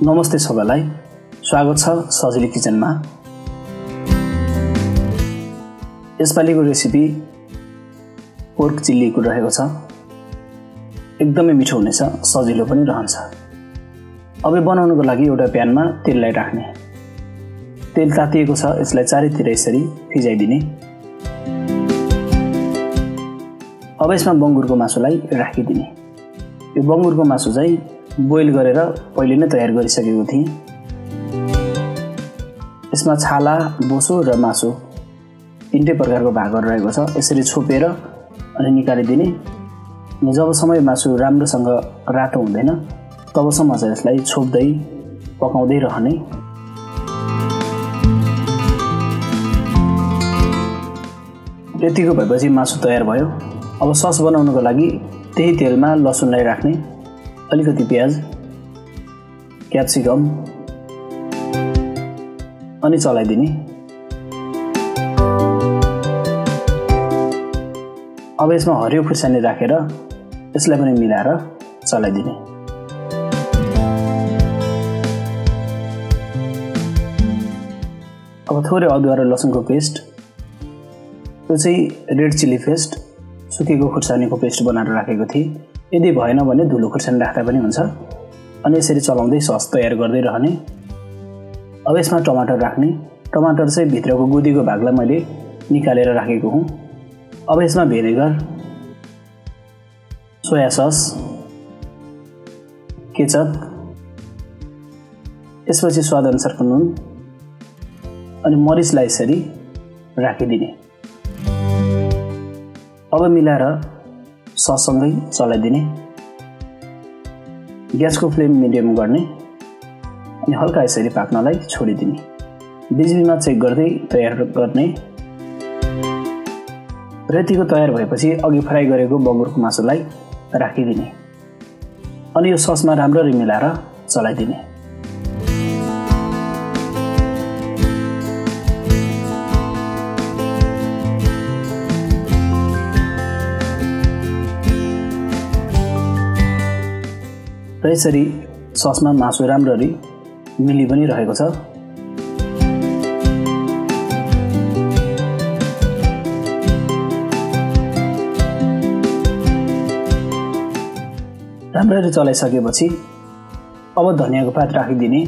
नमस्ते सबैलाई, स्वागत छ सजिलो किचनमा। यसपालिको रेसिपी पोर्क चिल्लीको रहेको छ। एकदमै मिठो हुनेछ, सजिलो पनि रहन्छ। अब बनाउनको लागि एउटा प्यानमा तेललाई राख्ने। तेल तातिएको छ, यसलाई चारैतिर यसरी फिजाइदिने। अब यसमा बङ्गुरको मासुलाई राखिदिने। यो बङ्गुरको मासु चाहिँ बोइल गरेर पहिले नै तयार गरिसकेको थिएँ। यसमा छाला, बोसो र मासु तीनटै प्रकारको भागहरू रहेको छ। यसरी छोपेर अनि निकालिदिने। अनि जबसम्म मासु राम्रोसँग रातो हुँदैन तबसम्म चाहिँ यसलाई छोप्दै पकाउँदै रहने। यतिको भएपछि मासु तयार भयो। अब सस बनाउनको लागि त्यही तेलमा लसुनलाई राख्ने, अलिकति प्याज, क्याप्सिकम अनि चलाइदिने। अब यसमा हरियो खुर्सानी राखेर यसलाई पनि मिलाएर चलाइदिने। अब थोरै अदुवा र लसुनको पेस्ट, यो चाहिँ रेड चिल्ली पेस्ट, सुकेको खुर्सानीको पेस्ट बनाएर राखेको थिएँ। यदि भएन भने धुलो खुर्सानी राख्दा पनि हुन्छ। अनि यसरी चलाउँदै सस तयार गर्दै रहने। अब यसमा टमाटर राख्ने। टमाटर चाहिँ भित्रको गुदीको भागलाई मैले निकालेर राखेको हुँ। अब यसमा भिनेगर, सोया सस, केचप, यसपछि स्वादअनुसारको नुन अनि मरिचलाई यसरी राखिदिने। अब मिलाएर सससँगै चलाइदिने। ग्यासको फ्लेम मिडियम गर्ने अनि हल्का यसरी पाक्नलाई छोडिदिने। बिचबिचमा चेक गर्दै तयार गर्ने। रेतीको तयार भएपछि अघि फ्राई गरेको बङ्गुरको मासुलाई राखिदिने अनि यो ससमा राम्ररी मिलाएर चलाइदिने। र यसरी ससमा मासु राम्ररी मिली पनि रहेको छ। राम्ररी चलाइसकेपछि अब धनियाको पात राखिदिने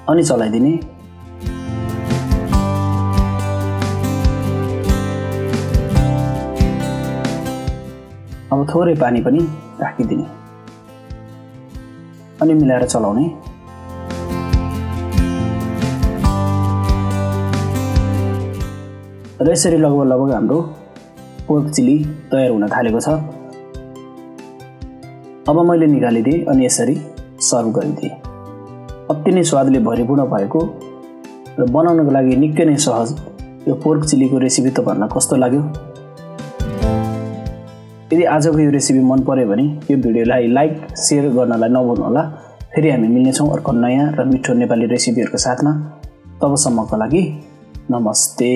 अनि चलाइदिने। अब थोरै पानी पनि राखिदिने अनि मिलाएर चलाउने। र यसरी लगभग हाम्रो पोर्क चिल्ली तयार हुन थालेको छ। अब मैले निकालिदिएँ अनि यसरी सर्भ गरिदिएँ। अति नै स्वादले भरिपूर्ण भएको र बनाउनको लागि निकै नै सहज यो पोर्क चिल्लीको रेसिपी तपाईहरुलाई कस्तो लाग्यो? यदि आजको यो रेसिपी मन पर्यो भने यो भिडियोलाई लाइक, शेयर गर्नलाई नभुल्नुहोला। फेरि हामी मिल्नेछौँ अर्को नयाँ र मिठो नेपाली रेसिपीहरुको साथमा। तबसम्मको लागि नमस्ते।